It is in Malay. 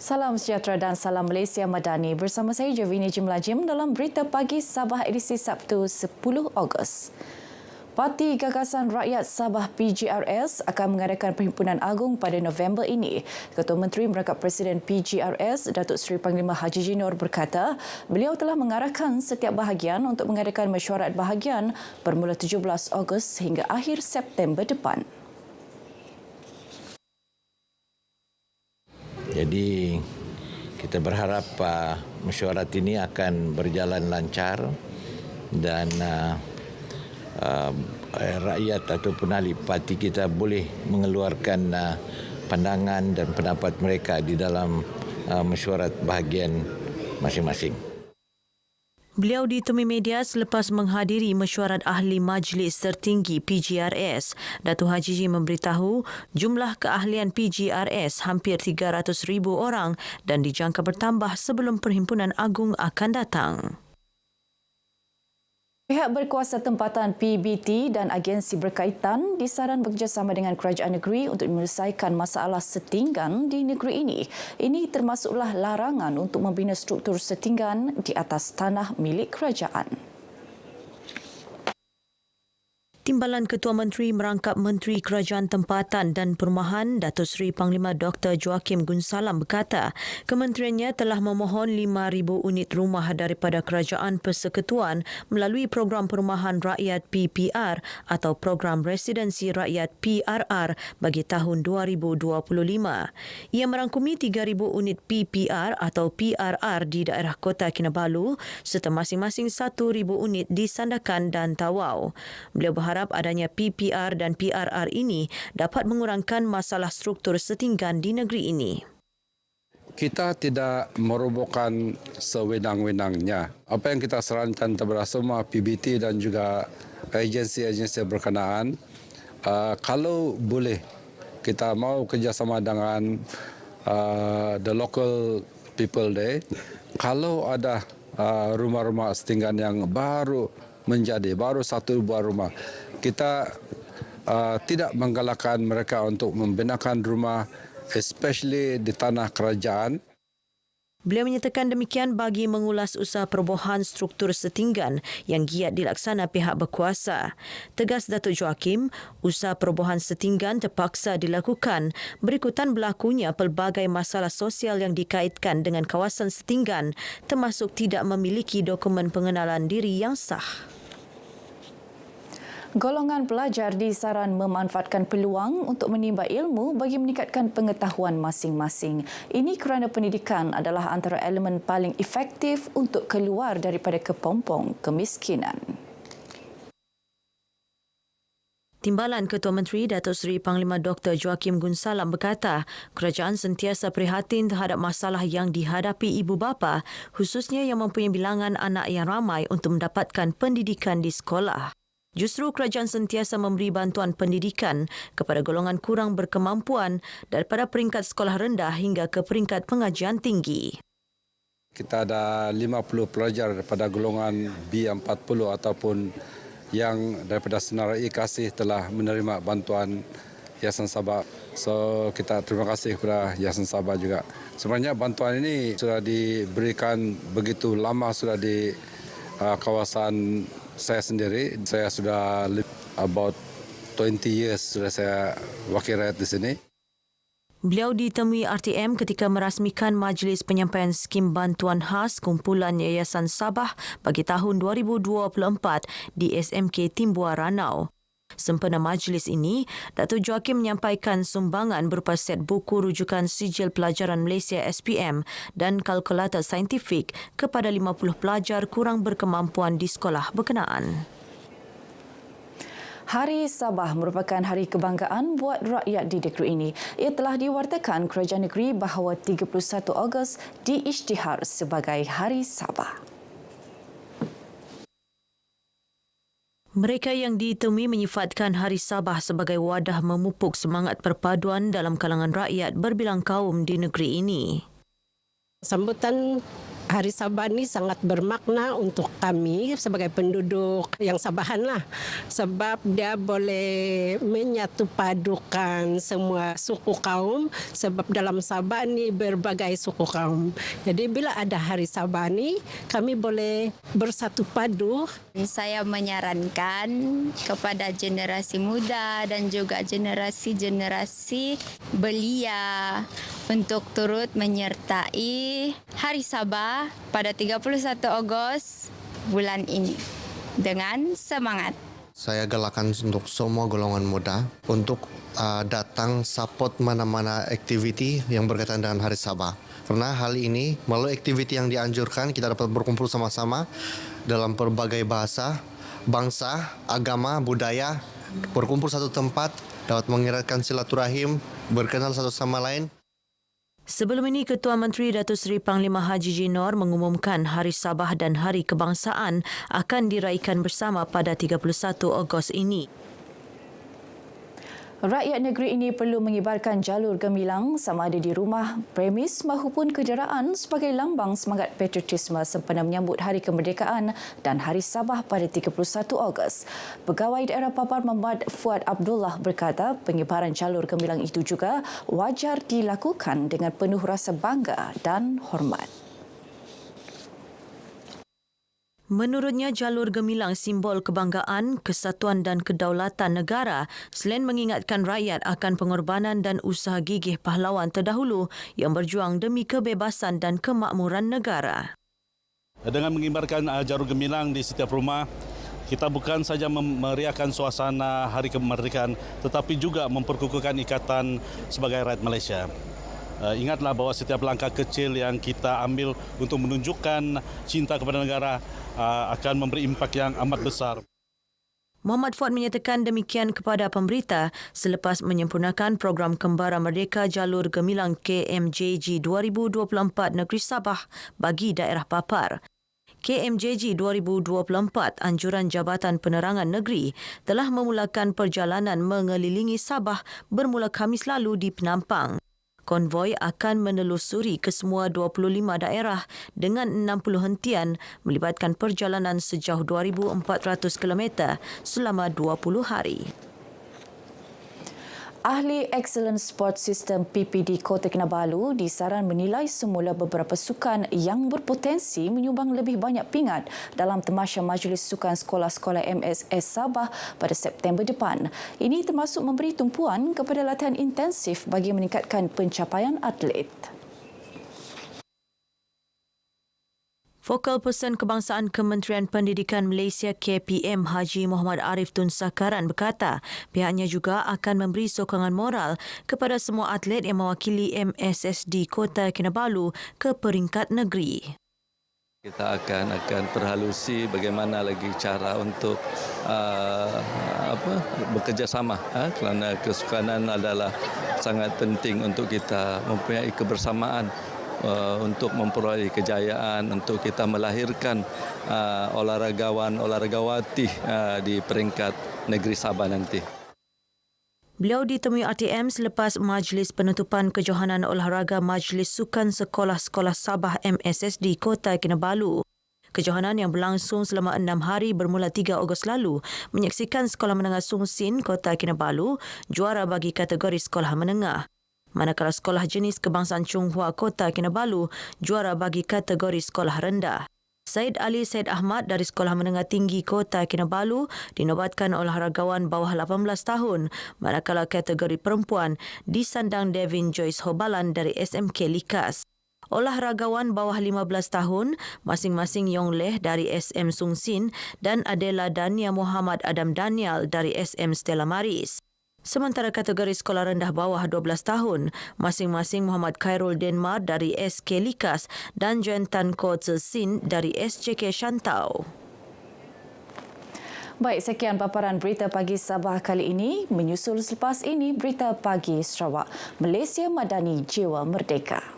Salam sejahtera dan salam Malaysia Madani. Bersama saya Javini Jimlajim dalam Berita Pagi Sabah edisi Sabtu 10 Ogos. Parti Gagasan Rakyat Sabah PGRS akan mengadakan Perhimpunan Agung pada November ini. Ketua Menteri Merangkap Presiden PGRS, Datuk Seri Panglima Haji Jinor berkata, beliau telah mengarahkan setiap bahagian untuk mengadakan mesyuarat bahagian bermula 17 Ogos hingga akhir September depan. Jadi kita berharap mesyuarat ini akan berjalan lancar dan rakyat ataupun ahli parti kita boleh mengeluarkan pandangan dan pendapat mereka di dalam mesyuarat bahagian masing-masing. Beliau ditemui media selepas menghadiri mesyuarat ahli Majlis Tertinggi PGRS. Datuk Haji Ji memberitahu jumlah keahlian PGRS hampir 300,000 orang dan dijangka bertambah sebelum Perhimpunan Agung akan datang. Pihak berkuasa tempatan PBT dan agensi berkaitan disaran bekerjasama dengan kerajaan negeri untuk menyelesaikan masalah setinggan di negeri ini. Ini termasuklah larangan untuk membina struktur setinggan di atas tanah milik kerajaan. Timbalan Ketua Menteri Merangkap Menteri Kerajaan Tempatan dan Perumahan Datuk Seri Panglima Dr. Joachim Gunsalam berkata, kementeriannya telah memohon 5,000 unit rumah daripada Kerajaan Persekutuan melalui Program Perumahan Rakyat PPR atau Program Residensi Rakyat PRR bagi tahun 2025. Ia merangkumi 3,000 unit PPR atau PRR di daerah Kota Kinabalu serta masing-masing 1,000 unit di Sandakan dan Tawau. Beliau berharap adanya PPR dan PRR ini dapat mengurangkan masalah struktur setinggan di negeri ini. Kita tidak merobohkan sewenang-wenangnya. Apa yang kita sarankan kepada semua PBT dan juga agensi-agensi berkenaan, kalau boleh kita mau kerjasama dengan the local people there, kalau ada rumah-rumah setinggan yang baru satu buah rumah, kita tidak menggalakkan mereka untuk membinakan rumah, especially di tanah kerajaan. Beliau menyatakan demikian bagi mengulas usaha perubahan struktur setinggan yang giat dilaksana pihak berkuasa. Tegas Datuk Joachim, usaha perubahan setinggan terpaksa dilakukan berikutan berlakunya pelbagai masalah sosial yang dikaitkan dengan kawasan setinggan, termasuk tidak memiliki dokumen pengenalan diri yang sah. Golongan pelajar disaran memanfaatkan peluang untuk menimba ilmu bagi meningkatkan pengetahuan masing-masing. Ini kerana pendidikan adalah antara elemen paling efektif untuk keluar daripada kepompong kemiskinan. Timbalan Ketua Menteri Datuk Seri Panglima Dr. Joachim Gunsalam berkata, kerajaan sentiasa prihatin terhadap masalah yang dihadapi ibu bapa, khususnya yang mempunyai bilangan anak yang ramai untuk mendapatkan pendidikan di sekolah. Justru kerajaan sentiasa memberi bantuan pendidikan kepada golongan kurang berkemampuan daripada peringkat sekolah rendah hingga ke peringkat pengajian tinggi. Kita ada 50 pelajar daripada golongan B40 ataupun yang daripada Senarai Kasih telah menerima bantuan Yayasan Sabah. So kita terima kasih kepada Yayasan Sabah juga. Sebenarnya bantuan ini sudah diberikan begitu lama sudah di kawasan saya sendiri. Saya sudah about 20 years sudah saya wakil rakyat di sini. Beliau ditemui RTM ketika merasmikan Majlis Penyampaian Skim Bantuan Khas Kumpulan Yayasan Sabah bagi tahun 2024 di SMK Timbua Ranau. Sempena majlis ini, Datuk Joachim menyampaikan sumbangan berupa set buku rujukan Sijil Pelajaran Malaysia SPM dan kalkulator saintifik kepada 50 pelajar kurang berkemampuan di sekolah berkenaan. Hari Sabah merupakan hari kebanggaan buat rakyat di negeri ini. Ia telah diwartakan kerajaan negeri bahawa 31 Ogos diisytihar sebagai Hari Sabah. Mereka yang ditemui menyifatkan Hari Sabah sebagai wadah memupuk semangat perpaduan dalam kalangan rakyat berbilang kaum di negeri ini. Sambutan Hari Sabah ni sangat bermakna untuk kami sebagai penduduk yang Sabahan lah. Sebab dia boleh menyatu padukan semua suku kaum. Sebab dalam Sabah ni berbagai suku kaum. Jadi bila ada Hari Sabah ni, kami boleh bersatu padu. Saya menyarankan kepada generasi muda dan juga generasi-generasi belia untuk turut menyertai Hari Sabah pada 31 Ogos bulan ini dengan semangat. Saya galakkan untuk semua golongan muda untuk datang support mana-mana aktiviti yang berkaitan dengan Hari Sabah. Karena hal ini melalui aktiviti yang dianjurkan kita dapat berkumpul sama-sama dalam berbagai bahasa, bangsa, agama, budaya, berkumpul satu tempat, dapat mengeratkan silaturahim, berkenal satu sama lain. Sebelum ini, Ketua Menteri Datuk Seri Panglima Haji Jinor mengumumkan Hari Sabah dan Hari Kebangsaan akan diraikan bersama pada 31 Ogos ini. Rakyat negeri ini perlu mengibarkan jalur gemilang sama ada di rumah, premis maupun kenderaan sebagai lambang semangat patriotisme sempena menyambut Hari Kemerdekaan dan Hari Sabah pada 31 Ogos. Pegawai Daerah Papar Mahmud Fuad Abdullah berkata pengibaran jalur gemilang itu juga wajar dilakukan dengan penuh rasa bangga dan hormat. Menurutnya, jalur gemilang simbol kebanggaan, kesatuan dan kedaulatan negara selain mengingatkan rakyat akan pengorbanan dan usaha gigih pahlawan terdahulu yang berjuang demi kebebasan dan kemakmuran negara. Dengan mengibarkan jalur gemilang di setiap rumah, kita bukan saja memeriahkan suasana Hari Kemerdekaan tetapi juga memperkukuhkan ikatan sebagai rakyat Malaysia. Ingatlah bahawa setiap langkah kecil yang kita ambil untuk menunjukkan cinta kepada negara akan memberi impak yang amat besar. Muhammad Fuad menyatakan demikian kepada pemberita selepas menyempurnakan program Kembara Merdeka Jalur Gemilang KMJG 2024 Negeri Sabah bagi daerah Papar. KMJG 2024 Anjuran Jabatan Penerangan Negeri telah memulakan perjalanan mengelilingi Sabah bermula Khamis lalu di Penampang. Konvoi akan menelusuri kesemua 25 daerah dengan 60 hentian melibatkan perjalanan sejauh 2,400 km selama 20 hari. Ahli Excellence Sport System PPD Kota Kinabalu disaran menilai semula beberapa sukan yang berpotensi menyumbang lebih banyak pingat dalam Tamasya Majlis Sukan Sekolah-Sekolah MSS Sabah pada September depan. Ini termasuk memberi tumpuan kepada latihan intensif bagi meningkatkan pencapaian atlet. Focal Person Kebangsaan Kementerian Pendidikan Malaysia KPM Haji Muhammad Arif Tun Sakaran berkata pihaknya juga akan memberi sokongan moral kepada semua atlet yang mewakili MSSD Kota Kinabalu ke peringkat negeri. Kita akan perhalusi bagaimana lagi cara untuk bekerjasama kerana kesukanan adalah sangat penting untuk kita mempunyai kebersamaan untuk memperoleh kejayaan, untuk kita melahirkan olahragawan-olahragawati di peringkat negeri Sabah nanti. Beliau ditemui RTM selepas Majlis Penutupan Kejohanan Olahraga Majlis Sukan Sekolah-Sekolah Sabah MSSD Kota Kinabalu. Kejohanan yang berlangsung selama 6 hari bermula 3 Ogos lalu menyaksikan Sekolah Menengah Sung Sin Kota Kinabalu juara bagi kategori sekolah menengah. Manakala Sekolah Jenis Kebangsaan Chung Hua Kota Kinabalu juara bagi kategori sekolah rendah. Said Ali Said Ahmad dari Sekolah Menengah Tinggi Kota Kinabalu dinobatkan olahragawan bawah 18 tahun, manakala kategori perempuan disandang Devin Joyce Hobalan dari SMK Likas. Olahragawan bawah 15 tahun masing-masing Yong Leh dari SM Sung Sin dan Adela Dania Muhammad Adam Daniel dari SM Stella Maris. Sementara kategori sekolah rendah bawah 12 tahun, masing-masing Muhammad Khairul Denmar dari SK Likas dan Joan Tan Ko Tse Sin dari SJK Shantau. Baik, sekian paparan Berita Pagi Sabah kali ini. Menyusul selepas ini Berita Pagi Sarawak. Malaysia Madani Jiwa Merdeka.